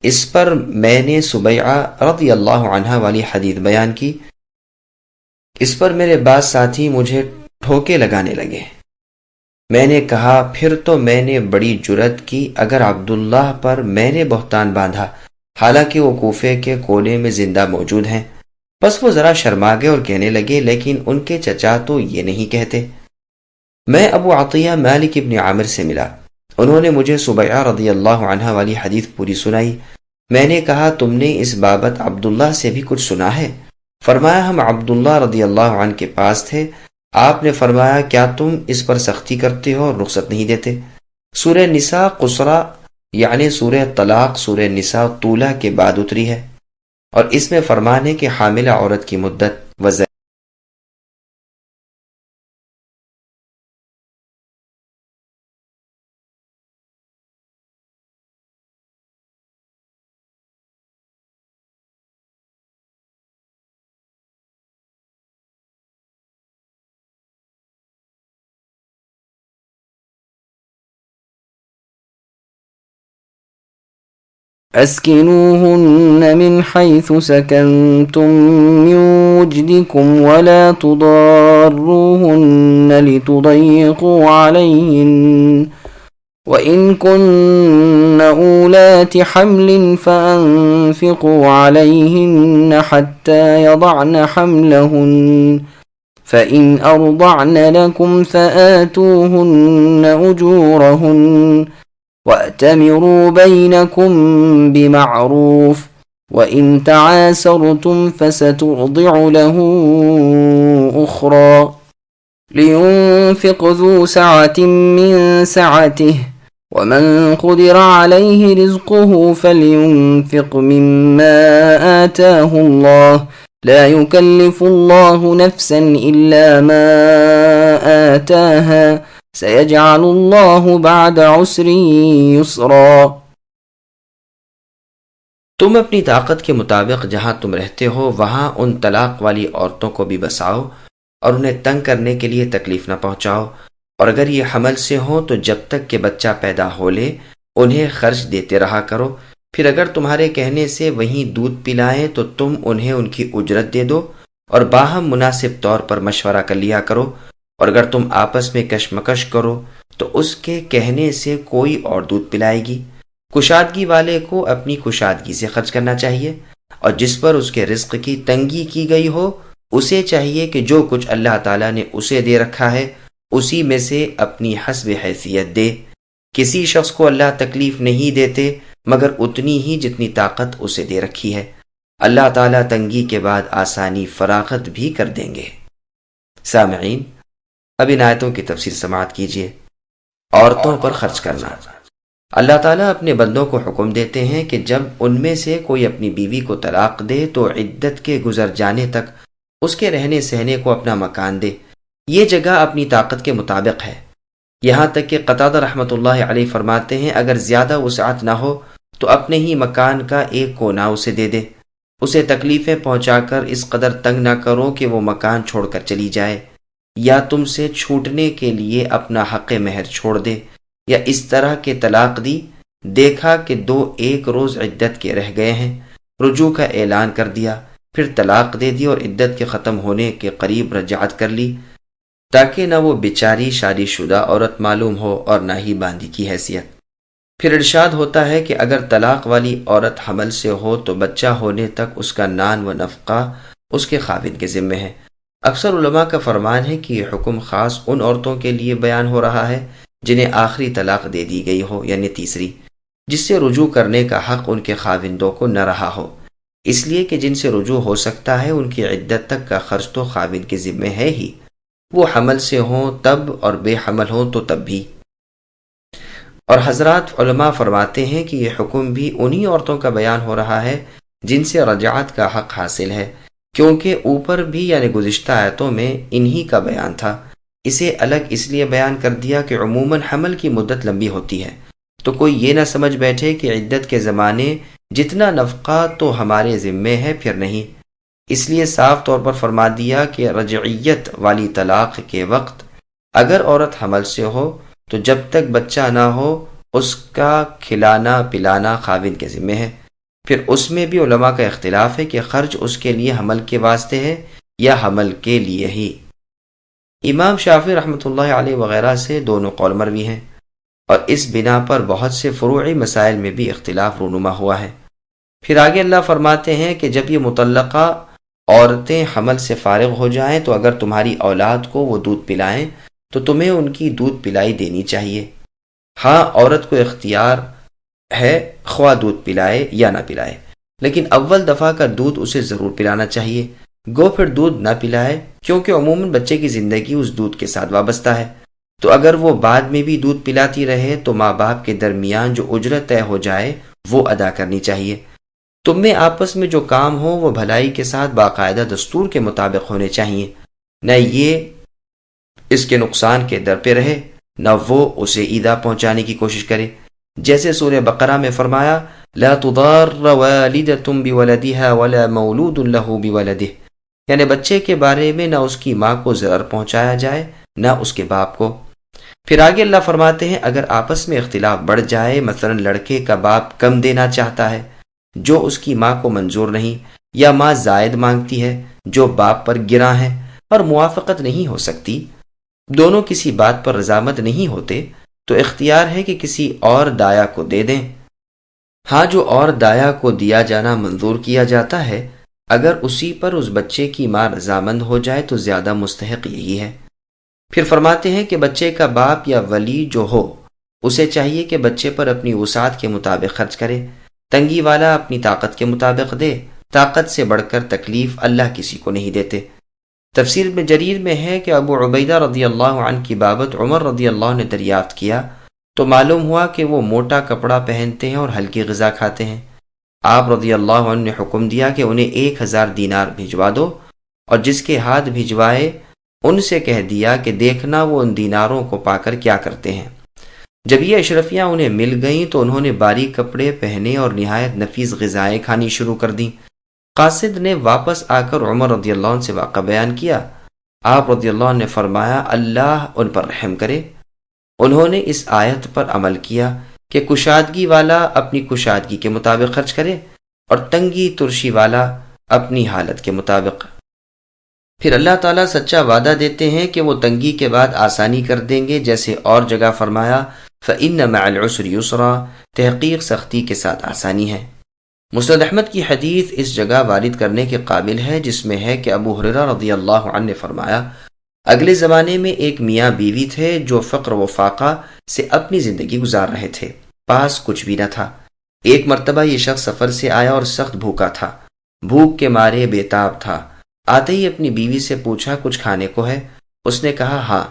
اس پر میں نے سبیعہ رضی اللہ عنہ والی حدیث بیان کی. اس پر میرے بعض ساتھی مجھے ٹھوکے لگانے لگے. میں نے کہا پھر تو میں نے بڑی جرت کی اگر عبداللہ پر میں نے بہتان باندھا، حالانکہ وہ کوفے کے کونے میں زندہ موجود ہیں. بس وہ ذرا شرما گئے اور کہنے لگے لیکن ان کے چچا تو یہ نہیں کہتے. میں ابو عطیہ مالک ابن عامر سے ملا. انہوں نے مجھے سبیعہ رضی اللہ عنہ والی حدیث پوری سنائی. میں نے کہا تم نے اس بابت عبداللہ سے بھی کچھ سنا ہے؟ فرمایا ہم عبداللہ رضی اللہ عنہ کے پاس تھے. آپ نے فرمایا کیا تم اس پر سختی کرتے ہو اور رخصت نہیں دیتے؟ سورہ نساء قصرہ یعنی سورہ طلاق سورہ نساء طولہ کے بعد اتری ہے اور اس میں فرمان ہے کہ حاملہ عورت کی مدت وضع أسكنوهن من حيث سكنتم من وجدكم ولا تضاروهن لتضيقوا عليهن وإن كن أولات حمل فأنفقوا عليهن حتى يضعن حملهن فإن أرضعن لكم فآتوهن أجورهن وَأْتَمِرُوا بَيْنَكُمْ بِمَعْرُوفٍ وَإِنْ تَعَاسَرْتُمْ فَسَتُرْضِعُ لَهُ أُخْرَى لِيُنْفِقْ ذُو سَعَةٍ مِّنْ سَعَتِهِ وَمَنْ قُدِرَ عَلَيْهِ رِزْقُهُ فَلْيُنْفِقْ مِمَّا آتَاهُ اللَّهُ لَا يُكَلِّفُ اللَّهُ نَفْسًا إِلَّا مَا آتَاهَا سيجعل الله بعد عسر يسرا. تم اپنی طاقت کے مطابق جہاں تم رہتے ہو وہاں ان طلاق والی عورتوں کو بھی بساؤ اور انہیں تنگ کرنے کے لیے تکلیف نہ پہنچاؤ، اور اگر یہ حمل سے ہوں تو جب تک کہ بچہ پیدا ہو لے انہیں خرچ دیتے رہا کرو، پھر اگر تمہارے کہنے سے وہیں دودھ پلائیں تو تم انہیں ان کی اجرت دے دو، اور باہم مناسب طور پر مشورہ کر لیا کرو، اور اگر تم آپس میں کشمکش کرو تو اس کے کہنے سے کوئی اور دودھ پلائے گی۔ کشادگی والے کو اپنی کشادگی سے خرچ کرنا چاہیے، اور جس پر اس کے رزق کی تنگی کی گئی ہو اسے چاہیے کہ جو کچھ اللہ تعالیٰ نے اسے دے رکھا ہے اسی میں سے اپنی حسب حیثیت دے۔ کسی شخص کو اللہ تکلیف نہیں دیتے مگر اتنی ہی جتنی طاقت اسے دے رکھی ہے۔ اللہ تعالیٰ تنگی کے بعد آسانی فراغت بھی کر دیں گے۔ سامعین، اب ان آیتوں کی تفسیر سماعت کیجیے۔ عورتوں پر خرچ کرنا۔ اللہ تعالیٰ اپنے بندوں کو حکم دیتے ہیں کہ جب ان میں سے کوئی اپنی بیوی کو طلاق دے تو عدت کے گزر جانے تک اس کے رہنے سہنے کو اپنا مکان دے۔ یہ جگہ اپنی طاقت کے مطابق ہے، یہاں تک کہ قتادہ رحمۃ اللہ علیہ فرماتے ہیں اگر زیادہ وسعت نہ ہو تو اپنے ہی مکان کا ایک کونا اسے دے دے، اسے تکلیفیں پہنچا کر اس قدر تنگ نہ کرو کہ وہ مکان چھوڑ کر چلی جائے، یا تم سے چھوٹنے کے لیے اپنا حق مہر چھوڑ دے، یا اس طرح کے طلاق دی، دیکھا کہ 2-1 روز عدت کے رہ گئے ہیں، رجوع کا اعلان کر دیا، پھر طلاق دے دی اور عدت کے ختم ہونے کے قریب رجعت کر لی، تاکہ نہ وہ بیچاری شادی شدہ عورت معلوم ہو اور نہ ہی باندھی کی حیثیت۔ پھر ارشاد ہوتا ہے کہ اگر طلاق والی عورت حمل سے ہو تو بچہ ہونے تک اس کا نان و نفقہ اس کے خاوند کے ذمے ہے۔ اکثر علماء کا فرمان ہے کہ یہ حکم خاص ان عورتوں کے لیے بیان ہو رہا ہے جنہیں آخری طلاق دے دی گئی ہو، یعنی تیسری، جس سے رجوع کرنے کا حق ان کے خاوندوں کو نہ رہا ہو، اس لیے کہ جن سے رجوع ہو سکتا ہے ان کی عدت تک کا خرچ تو خاوند کے ذمے ہے ہی، وہ حمل سے ہوں تب اور بے حمل ہوں تو تب بھی۔ اور حضرات علماء فرماتے ہیں کہ یہ حکم بھی انہی عورتوں کا بیان ہو رہا ہے جن سے رجعت کا حق حاصل ہے، کیونکہ اوپر بھی یعنی گزشتہ آیتوں میں انہی کا بیان تھا، اسے الگ اس لیے بیان کر دیا کہ عموماً حمل کی مدت لمبی ہوتی ہے، تو کوئی یہ نہ سمجھ بیٹھے کہ عدت کے زمانے جتنا نفقہ تو ہمارے ذمے ہے پھر نہیں، اس لیے صاف طور پر فرما دیا کہ رجعیت والی طلاق کے وقت اگر عورت حمل سے ہو تو جب تک بچہ نہ ہو اس کا کھلانا پلانا خاوند کے ذمے ہے۔ پھر اس میں بھی علماء کا اختلاف ہے کہ خرچ اس کے لیے حمل کے واسطے ہے یا حمل کے لیے ہی۔ امام شافعی رحمۃ اللہ علیہ وغیرہ سے دونوں قول مروی ہیں، اور اس بنا پر بہت سے فروعی مسائل میں بھی اختلاف رونما ہوا ہے۔ پھر آگے اللہ فرماتے ہیں کہ جب یہ مطلقہ عورتیں حمل سے فارغ ہو جائیں تو اگر تمہاری اولاد کو وہ دودھ پلائیں تو تمہیں ان کی دودھ پلائی دینی چاہیے۔ ہاں، عورت کو اختیار ہے خواہ دودھ پلائے یا نہ پلائے، لیکن اول دفعہ کا دودھ اسے ضرور پلانا چاہیے، گو پھر دودھ نہ پلائے، کیونکہ عموماً بچے کی زندگی اس دودھ کے ساتھ وابستہ ہے، تو اگر وہ بعد میں بھی دودھ پلاتی رہے تو ماں باپ کے درمیان جو اجرت طے ہو جائے وہ ادا کرنی چاہیے۔ تم میں آپس میں جو کام ہو وہ بھلائی کے ساتھ باقاعدہ دستور کے مطابق ہونے چاہیے، نہ یہ اس کے نقصان کے در پہ رہے نہ وہ اسے ایذا پہنچانے کی کوشش کرے، جیسے سورہ بقرہ میں فرمایا لا تضار والدۃ بولدها ولا مولود له بولده، یعنی بچے کے بارے میں نہ اس کی ماں کو ضرر پہنچایا جائے نہ اس کے باپ کو۔ پھر آگے اللہ فرماتے ہیں اگر آپس میں اختلاف بڑھ جائے، مثلا لڑکے کا باپ کم دینا چاہتا ہے جو اس کی ماں کو منظور نہیں، یا ماں زائد مانگتی ہے جو باپ پر گراں ہے اور موافقت نہیں ہو سکتی، دونوں کسی بات پر رضامند نہیں ہوتے، تو اختیار ہے کہ کسی اور دایا کو دے دیں۔ ہاں، جو اور دایا کو دیا جانا منظور کیا جاتا ہے اگر اسی پر اس بچے کی ماں رضامند ہو جائے تو زیادہ مستحق یہی ہے۔ پھر فرماتے ہیں کہ بچے کا باپ یا ولی جو ہو اسے چاہیے کہ بچے پر اپنی وسعت کے مطابق خرچ کرے، تنگی والا اپنی طاقت کے مطابق دے، طاقت سے بڑھ کر تکلیف اللہ کسی کو نہیں دیتے۔ تفسیر میں جریر میں ہے کہ ابو عبیدہ رضی اللہ عنہ کی بابت عمر رضی اللہ عنہ نے دریافت کیا تو معلوم ہوا کہ وہ موٹا کپڑا پہنتے ہیں اور ہلکی غذا کھاتے ہیں۔ آپ رضی اللہ عنہ نے حکم دیا کہ انہیں 1000 دینار بھجوا دو، اور جس کے ہاتھ بھجوائے ان سے کہہ دیا کہ دیکھنا وہ ان دیناروں کو پا کر کیا کرتے ہیں۔ جب یہ اشرفیاں انہیں مل گئیں تو انہوں نے باریک کپڑے پہنے اور نہایت نفیس غذائیں کھانی شروع کر دیں۔ قاصد نے واپس آ کر عمر رضی اللہ عنہ سے واقعہ بیان کیا۔ آپ رضی اللہ عنہ نے فرمایا اللہ ان پر رحم کرے۔ انہوں نے اس آیت پر عمل کیا کہ کشادگی والا اپنی کشادگی کے مطابق خرچ کرے اور تنگی ترشی والا اپنی حالت کے مطابق۔ پھر اللہ تعالیٰ سچا وعدہ دیتے ہیں کہ وہ تنگی کے بعد آسانی کر دیں گے، جیسے اور جگہ فرمایا فَإِنَّ مَعَ الْعُسْرِ يُسْرًا، تحقیق سختی کے ساتھ آسانی ہے۔ مسند احمد کی حدیث اس جگہ وارد کرنے کے قابل ہے جس میں ہے کہ ابو ہریرہ رضی اللہ عنہ نے فرمایا اگلے زمانے میں ایک میاں بیوی تھے جو فقر و فاقہ سے اپنی زندگی گزار رہے تھے، پاس کچھ بھی نہ تھا۔ ایک مرتبہ یہ شخص سفر سے آیا اور سخت بھوکا تھا، بھوک کے مارے بے تاب تھا۔ آتے ہی اپنی بیوی سے پوچھا کچھ کھانے کو ہے؟ اس نے کہا ہاں۔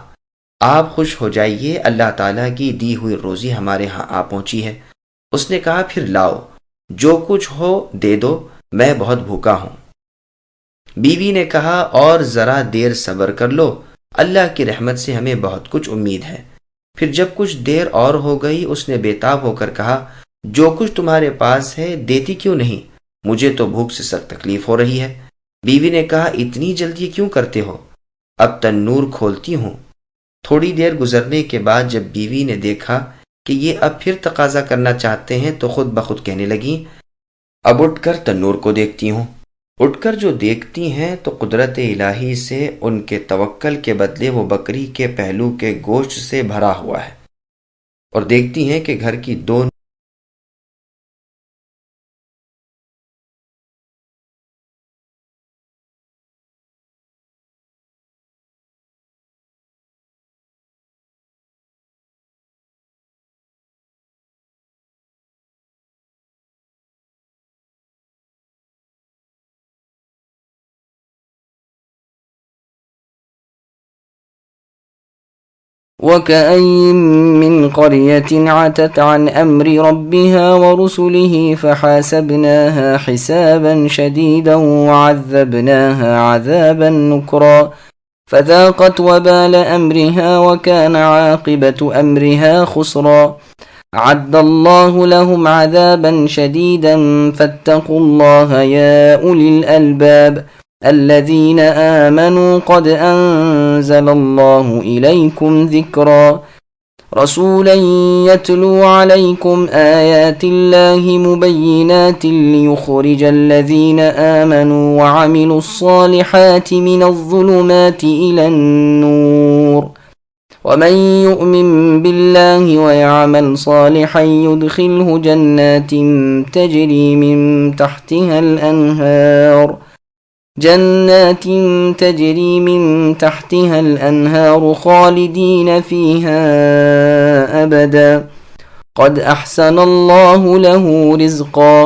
آپ خوش ہو جائیے، اللہ تعالیٰ کی دی ہوئی روزی ہمارے ہاں آ پہنچی ہے۔ اس نے کہا پھر لاؤ، جو کچھ ہو دے دو، میں بہت بھوکا ہوں۔ بیوی نے کہا اور ذرا دیر صبر کر لو، اللہ کی رحمت سے ہمیں بہت کچھ امید ہے۔ پھر جب کچھ دیر اور ہو گئی اس نے بے تاب ہو کر کہا جو کچھ تمہارے پاس ہے دیتی کیوں نہیں؟ مجھے تو بھوک سے سخت تکلیف ہو رہی ہے۔ بیوی نے کہا اتنی جلدی کیوں کرتے ہو؟ اب تنور کھولتی ہوں۔ تھوڑی دیر گزرنے کے بعد جب بیوی نے دیکھا کہ یہ اب پھر تقاضا کرنا چاہتے ہیں تو خود بخود کہنے لگیں اب اٹھ کر تنور کو دیکھتی ہوں۔ اٹھ کر جو دیکھتی ہیں تو قدرت الہی سے ان کے توکل کے بدلے وہ بکری کے پہلو کے گوشت سے بھرا ہوا ہے، اور دیکھتی ہیں کہ گھر کی دو وكأين من قرية عتت عن أمر ربها ورسله فحاسبناها حسابا شديدا وعذبناها عذابا نكرا فذاقت وبال أمرها وكان عاقبة أمرها خسرا أعد الله لهم عذابا شديدا فاتقوا الله يا أولي الألباب الذين آمنوا قد أنزل الله إليكم ذكرا رسولا يتلو عليكم آيات الله مبينات ليخرج الذين آمنوا وعملوا الصالحات من الظلمات إلى النور ومن يؤمن بالله ويعمل صالحا يدخله جنات تجري من تحتها الأنهار خالدين فيها أبدا قد أحسن الله له رزقا۔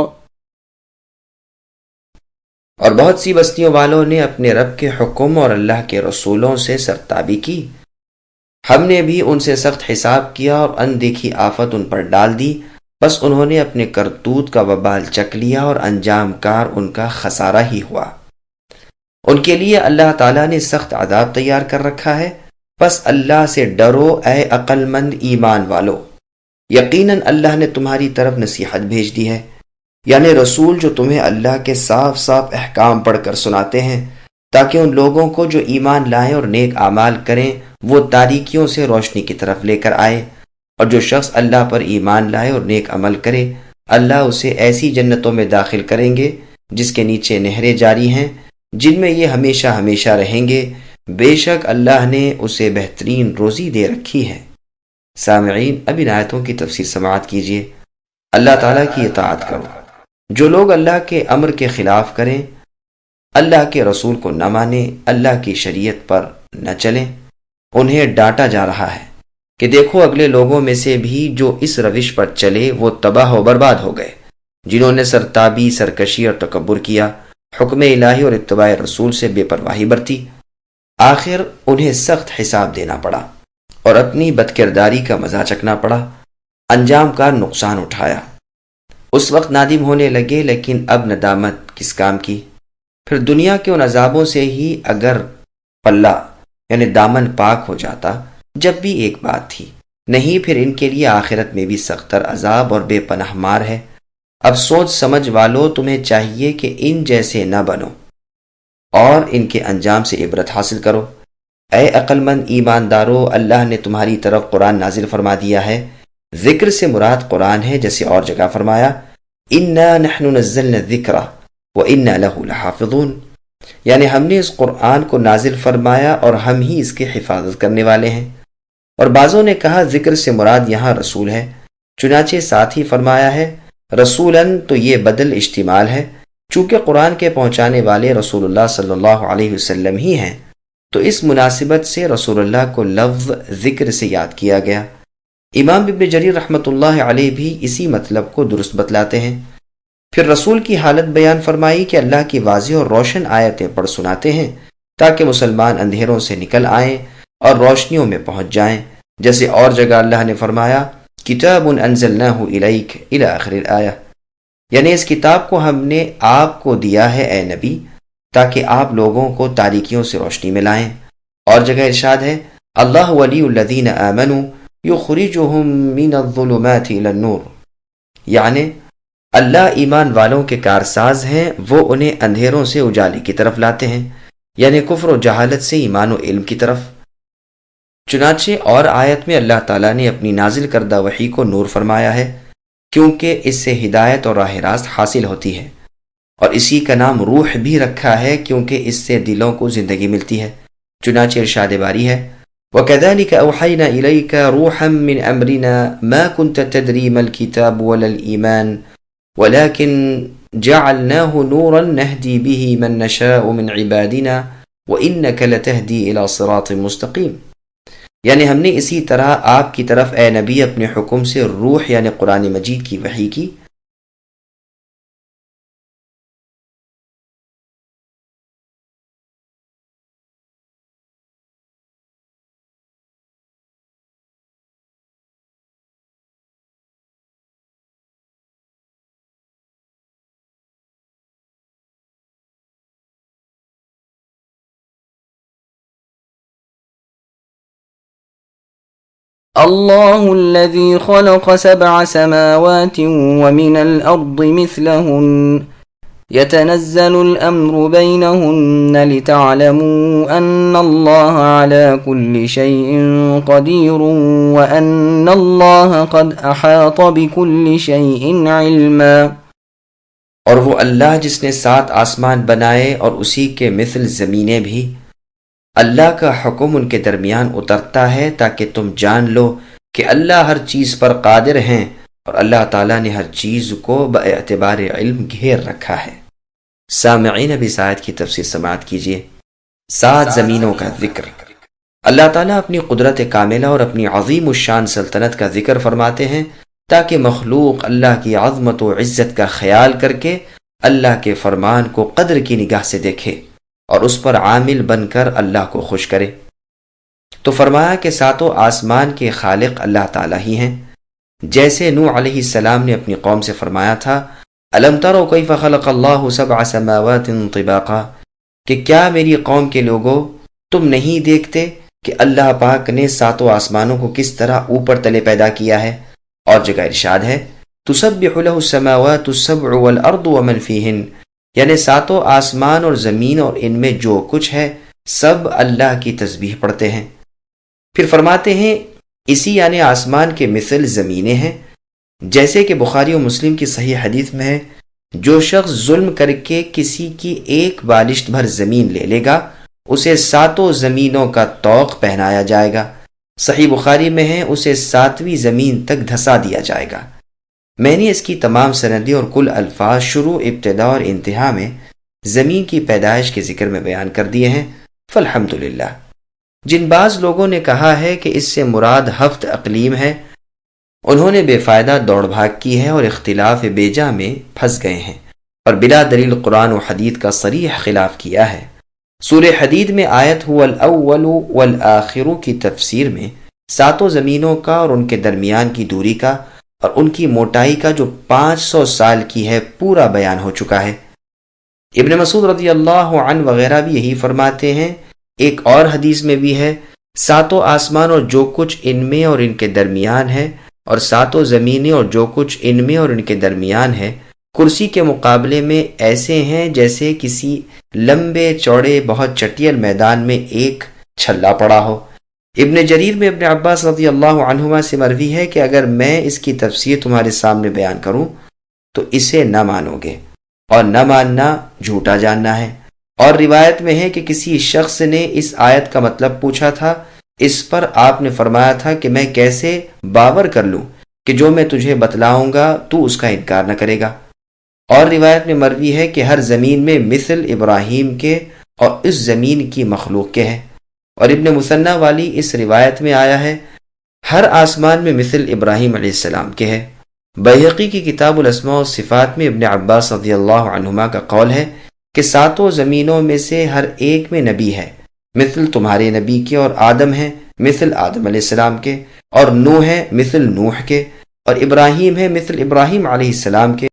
اور بہت سی بستیوں والوں نے اپنے رب کے حکم اور اللہ کے رسولوں سے سرتابی کی، ہم نے بھی ان سے سخت حساب کیا اور اندیکھی آفت ان پر ڈال دی، بس انہوں نے اپنے کرتوت کا وبال چک لیا اور انجام کار ان کا خسارہ ہی ہوا۔ ان کے لیے اللہ تعالیٰ نے سخت عذاب تیار کر رکھا ہے، بس اللہ سے ڈرو اے عقل مند ایمان والو، یقیناً اللہ نے تمہاری طرف نصیحت بھیج دی ہے، یعنی رسول جو تمہیں اللہ کے صاف صاف احکام پڑھ کر سناتے ہیں تاکہ ان لوگوں کو جو ایمان لائیں اور نیک اعمال کریں وہ تاریکیوں سے روشنی کی طرف لے کر آئے، اور جو شخص اللہ پر ایمان لائے اور نیک عمل کرے اللہ اسے ایسی جنتوں میں داخل کریں گے جس کے نیچے نہریں جاری ہیں، جن میں یہ ہمیشہ ہمیشہ رہیں گے، بے شک اللہ نے اسے بہترین روزی دے رکھی ہے۔ سامعین، اب ان آیتوں کی تفسیر سماعت کیجیے۔ اللہ تعالیٰ کی اطاعت کرو۔ جو لوگ اللہ کے امر کے خلاف کریں، اللہ کے رسول کو نہ مانیں، اللہ کی شریعت پر نہ چلیں، انہیں ڈانٹا جا رہا ہے کہ دیکھو اگلے لوگوں میں سے بھی جو اس روش پر چلے وہ تباہ و برباد ہو گئے، جنہوں نے سرتابی، سرکشی اور تکبر کیا، حکم الہی اور اتباع رسول سے بے پرواہی برتی، آخر انہیں سخت حساب دینا پڑا اور اپنی بدکرداری کا مزہ چکنا پڑا، انجام کا نقصان اٹھایا۔ اس وقت نادم ہونے لگے، لیکن اب ندامت کس کام کی؟ پھر دنیا کے ان عذابوں سے ہی اگر پلہ یعنی دامن پاک ہو جاتا، جب بھی ایک بات تھی، نہیں پھر ان کے لیے آخرت میں بھی سختر عذاب اور بے پناہ مار ہے۔ اب سوچ سمجھ والو تمہیں چاہیے کہ ان جیسے نہ بنو اور ان کے انجام سے عبرت حاصل کرو۔ اے عقل مند ایماندارو، اللہ نے تمہاری طرف قرآن نازل فرما دیا ہے۔ ذکر سے مراد قرآن ہے، جیسے اور جگہ فرمایا اِنَّا نَحْنُ نَزَّلْنَا الذِّكْرَ وَإِنَّا لَهُ لَحَافِظُونَ، یعنی ہم نے اس قرآن کو نازل فرمایا اور ہم ہی اس کی حفاظت کرنے والے ہیں۔ اور بعضوں نے کہا ذکر سے مراد یہاں رسول ہے، چنانچہ ساتھ ہی فرمایا ہے رسولاً، تو یہ بدل اشتمال ہے، چونکہ قرآن کے پہنچانے والے رسول اللہ صلی اللہ علیہ وسلم ہی ہیں، تو اس مناسبت سے رسول اللہ کو لفظ ذکر سے یاد کیا گیا۔ امام ابن جریر رحمۃ اللہ علیہ بھی اسی مطلب کو درست بتلاتے ہیں۔ پھر رسول کی حالت بیان فرمائی کہ اللہ کی واضح اور روشن آیتیں پڑھ سناتے ہیں تاکہ مسلمان اندھیروں سے نکل آئیں اور روشنیوں میں پہنچ جائیں، جیسے اور جگہ اللہ نے فرمایا کتاب انزلناہ الیک الی آخر الآیہ، یعنی اس کتاب کو ہم نے آپ کو دیا ہے اے نبی تاکہ آپ لوگوں کو تاریکیوں سے روشنی میں لائیں۔ اور جگہ ارشاد ہے اللہ ولی الذین آمنوا یخرجہم من الظلمات الی النور، یعنی اللہ ایمان والوں کے کارساز ہیں، وہ انہیں اندھیروں سے اجالے کی طرف لاتے ہیں، یعنی کفر و جہالت سے ایمان و علم کی طرف۔ چنانچہ اور آیت میں اللہ تعالیٰ نے اپنی نازل کردہ وحی کو نور فرمایا ہے، کیونکہ اس سے ہدایت اور راہ راست حاصل ہوتی ہے، اور اسی کا نام روح بھی رکھا ہے کیونکہ اس سے دلوں کو زندگی ملتی ہے۔ چنانچہ ارشاد باری ہے وَكَذَلِكَ أَوْحَيْنَا إِلَيْكَ رُوحًا مِّنْ أَمْرِنَا مَا كُنْتَ تَدْرِي مَا الْكِتَابُ وَلَا الْإِيمَانُ وَلَكِنْ جَعَلْنَاهُ نُورًا نَهْدِي بِهِ مَن نَّشَاءُ مِنْ عِبَادِنَا وَإِنَّكَ لَتَهْدِي إِلَى صِرَاطٍ مُّسْتَقِيمٍ، یعنی ہم نے اسی طرح آپ کی طرف اے نبی اپنے حکم سے روح یعنی قرآن مجید کی وحی کی۔ الله الذي خلق 7 سماوات ومن الأرض مثلهن يتنزل الأمر بينهن لتعلموا أن الله على كل شيء قدير وأن الله قد أحاط بكل شيء علما۔ اور وہ اللہ جس نے 7 آسمان بنائے اور اسی کے مثل زمینیں بھی، اللہ کا حکم ان کے درمیان اترتا ہے تاکہ تم جان لو کہ اللہ ہر چیز پر قادر ہیں اور اللہ تعالیٰ نے ہر چیز کو باعتبار علم گھیر رکھا ہے۔ سامعین اب اس آیت کی تفسیر سماعت کیجیے۔ 7 زمینوں کا ذکر۔ اللہ تعالیٰ اپنی قدرت کاملہ اور اپنی عظیم الشان سلطنت کا ذکر فرماتے ہیں تاکہ مخلوق اللہ کی عظمت و عزت کا خیال کر کے اللہ کے فرمان کو قدر کی نگاہ سے دیکھے اور اس پر عامل بن کر اللہ کو خوش کرے۔ تو فرمایا کہ 7 آسمان کے خالق اللہ تعالیٰ ہی ہیں، جیسے نوح علیہ السلام نے اپنی قوم سے فرمایا تھا الم تروا کیف خلق اللہ 7 سماوات طباقا، کہ کیا میری قوم کے لوگوں تم نہیں دیکھتے کہ اللہ پاک نے 7 آسمانوں کو کس طرح اوپر تلے پیدا کیا ہے۔ اور جگہ ارشاد ہے تسبح له السماوات السبع والارض ومن فیہن، یعنی 7 آسمان اور زمین اور ان میں جو کچھ ہے سب اللہ کی تسبیح پڑھتے ہیں۔ پھر فرماتے ہیں اسی یعنی آسمان کے مثل زمینیں ہیں، جیسے کہ بخاری و مسلم کی صحیح حدیث میں ہے جو شخص ظلم کر کے کسی کی ایک بالشت بھر زمین لے لے گا اسے 7 زمینوں کا طوق پہنایا جائے گا۔ صحیح بخاری میں ہے اسے 7ویں زمین تک دھسا دیا جائے گا۔ میں نے اس کی تمام سندیں اور کل الفاظ شروع، ابتدا اور انتہا میں زمین کی پیدائش کے ذکر میں بیان کر دیے ہیں، فالحمدللہ۔ جن بعض لوگوں نے کہا ہے کہ اس سے مراد 7 اقلیم ہے، انہوں نے بے فائدہ دوڑ بھاگ کی ہے اور اختلاف بیجا میں پھنس گئے ہیں اور بلا دلیل قرآن و حدیث کا صریح خلاف کیا ہے۔ سورہ حدید میں آیت هو الاول والآخر کی تفسیر میں 7 زمینوں کا اور ان کے درمیان کی دوری کا اور ان کی موٹائی کا جو 500 سال کی ہے پورا بیان ہو چکا ہے۔ ابن مسعود رضی اللہ عنہ وغیرہ بھی یہی فرماتے ہیں۔ ایک اور حدیث میں بھی ہے ساتوں آسمان اور جو کچھ ان میں اور ان کے درمیان ہے، اور ساتوں زمینیں اور جو کچھ ان میں اور ان کے درمیان ہے، کرسی کے مقابلے میں ایسے ہیں جیسے کسی لمبے چوڑے بہت چٹیل میدان میں ایک چھلا پڑا ہو۔ ابن جریر میں ابن عباس رضی اللہ عنہما سے مروی ہے کہ اگر میں اس کی تفسیر تمہارے سامنے بیان کروں تو اسے نہ مانو گے، اور نہ ماننا جھوٹا جاننا ہے۔ اور روایت میں ہے کہ کسی شخص نے اس آیت کا مطلب پوچھا تھا، اس پر آپ نے فرمایا تھا کہ میں کیسے باور کر لوں کہ جو میں تجھے بتلاؤں گا تو اس کا انکار نہ کرے گا۔ اور روایت میں مروی ہے کہ ہر زمین میں مثل ابراہیم کے اور اس زمین کی مخلوق کے ہیں، اور ابن مثنیٰ والی اس روایت میں آیا ہے ہر آسمان میں مثل ابراہیم علیہ السلام کے ہے۔ بیہقی کی کتاب الاسماء و صفات میں ابن عباس رضی اللہ عنہما کا قول ہے کہ ساتوں زمینوں میں سے ہر ایک میں نبی ہے، مثل تمہارے نبی کے، اور آدم ہے مثل آدم علیہ السلام کے، اور نوح ہے مثل نوح کے، اور ابراہیم ہے مثل ابراہیم علیہ السلام کے،